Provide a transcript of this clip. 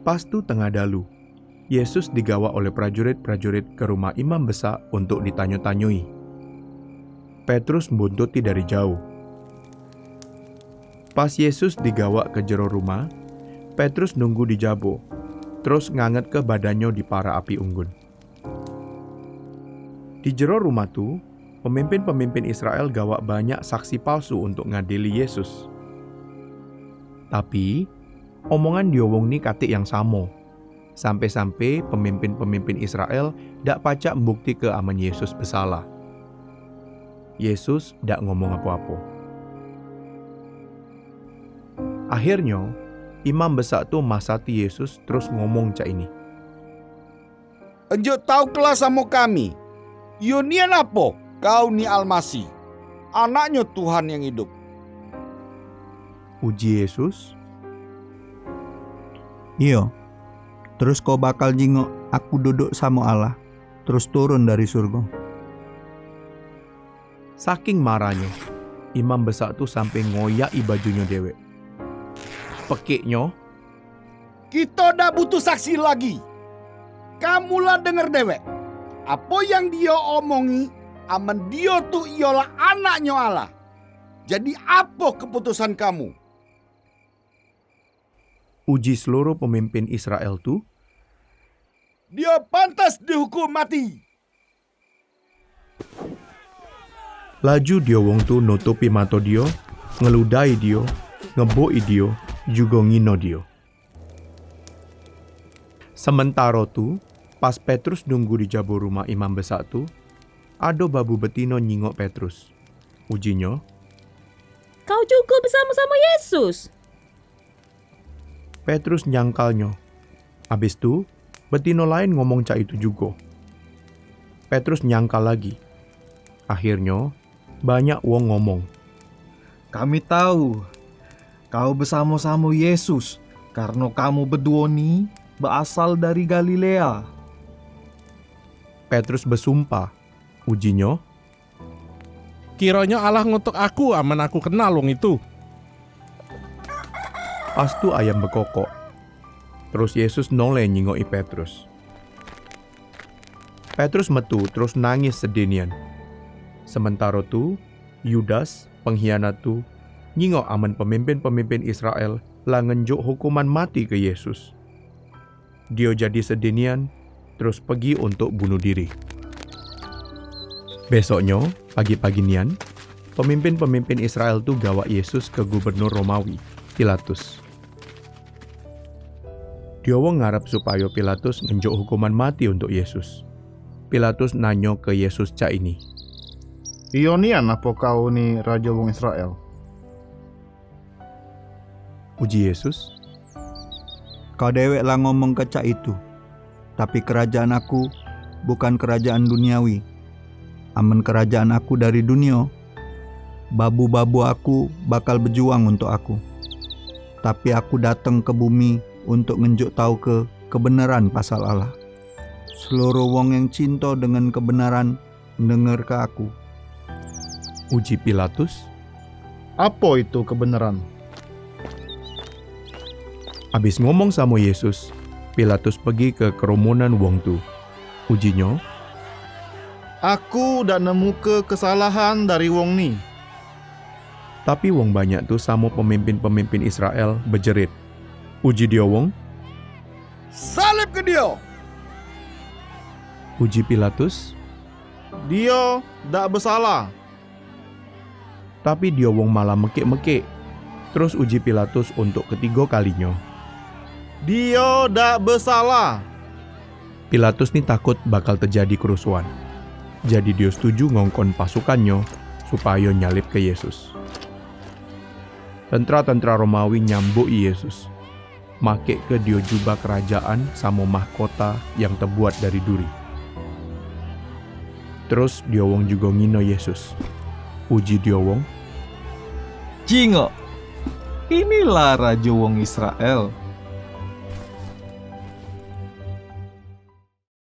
Pas tu tengah dalu, Yesus digawa oleh prajurit-prajurit ke rumah imam besar untuk ditanyo-tanyoi. Petrus mbuntuti dari jauh. Pas Yesus digawa ke jero rumah, Petrus nunggu di jabo, terus nganget ke badannya di para api unggun. Di jero rumah tu, pemimpin-pemimpin Israel gawa banyak saksi palsu untuk ngadili Yesus. Tapi, omongan dia wong ni katik yang samo. Sampai-sampai pemimpin-pemimpin Israel dak pacak membukti ke aman Yesus bersalah. Yesus dak ngomong apa-apa. Akhirnya, imam besar tu masati Yesus terus ngomong cak ini. Enjuk tahu kelas sama kami. Yunian apa? Kau ni Almasih, anaknya Tuhan yang hidup. Uji Yesus. Iya, terus kau bakal jingok aku duduk sama Allah, terus turun dari surga. Saking marahnya, imam besar tu sampai ngoyai bajunya dewek. Pekiknya, Kita dah butuh saksi lagi. Kamulah dengar dewek. Apa yang dia omongi, aman dia tu ialah anaknya Allah. Jadi apa keputusan kamu? uji seluruh pemimpin Israel tu, Dia pantas dihukum mati. laju dia wong tu nutupi mata dia, ngeludai dia, ngeboi dia, juga ngino dia. Sementara tu, pas Petrus nunggu di jabo rumah imam besar tu, ada babu betino nyingok Petrus. Ujinya, Kau juga bersama-sama Yesus. Petrus nyangkalnya. Habis tu, betino lain ngomong cak itu juga. Petrus nyangkal lagi. Akhirnya, banyak wong ngomong. Kami tahu kau bersama-sama Yesus karena kamu berdua ni berasal dari Galilea. Petrus bersumpah. Ujinya, Kiranya Allah ngutuk aku aman aku kenal wong itu. pas tu ayam bekokok. Terus Yesus noleh nyingoki Petrus. Petrus metu terus nangis sedinian. Sementara tu, Yudas, pengkhianat tu, nyingok aman pemimpin-pemimpin Israel lah ngenjuk hukuman mati ke Yesus. Dia jadi sedinian, terus pergi untuk bunuh diri. Besoknya, pagi-pagi nian, pemimpin-pemimpin Israel tu gawa Yesus ke gubernur Romawi, Pilatus. Dia wong ngarep supaya Pilatus ngenjuk hukuman mati untuk Yesus. Pilatus nanyo ke Yesus cak ini. Ionian apa kau ni Raja wong Israel? Uji Yesus. Kau dewek lah ngomong ke cak itu. Tapi kerajaan aku bukan kerajaan duniawi. Aman kerajaan aku dari dunia. Babu-babu aku bakal berjuang untuk aku. Tapi aku datang ke bumi untuk ngenjuk tahu kebenaran pasal Allah. Seluruh wong yang cinta dengan kebenaran dengar ke aku. Uji Pilatus. Apa itu kebenaran? Habis ngomong sama Yesus, Pilatus pergi ke kerumunan wong tu. Ujinya, Aku dak nemu kesalahan dari wong ni. tapi wong banyak tu sama pemimpin-pemimpin Israel berjerit. Uji dia wong. Salib ke dia. Uji Pilatus. Dia dak bersalah. Tapi dia wong malah mekik-mekik. Terus uji Pilatus untuk ketiga kalinya. Dia dak bersalah. Pilatus ni takut bakal terjadi kerusuhan. Jadi dia setuju ngongkon pasukannya supaya nyalib ke Yesus. Tentara-tentara Romawi nyambuk Yesus. Make ke dia jubah kerajaan sama mahkota yang terbuat dari duri. Terus dia wong juga ngino Yesus. Uji dia wong. Jingok, inilah Raja wong Israel.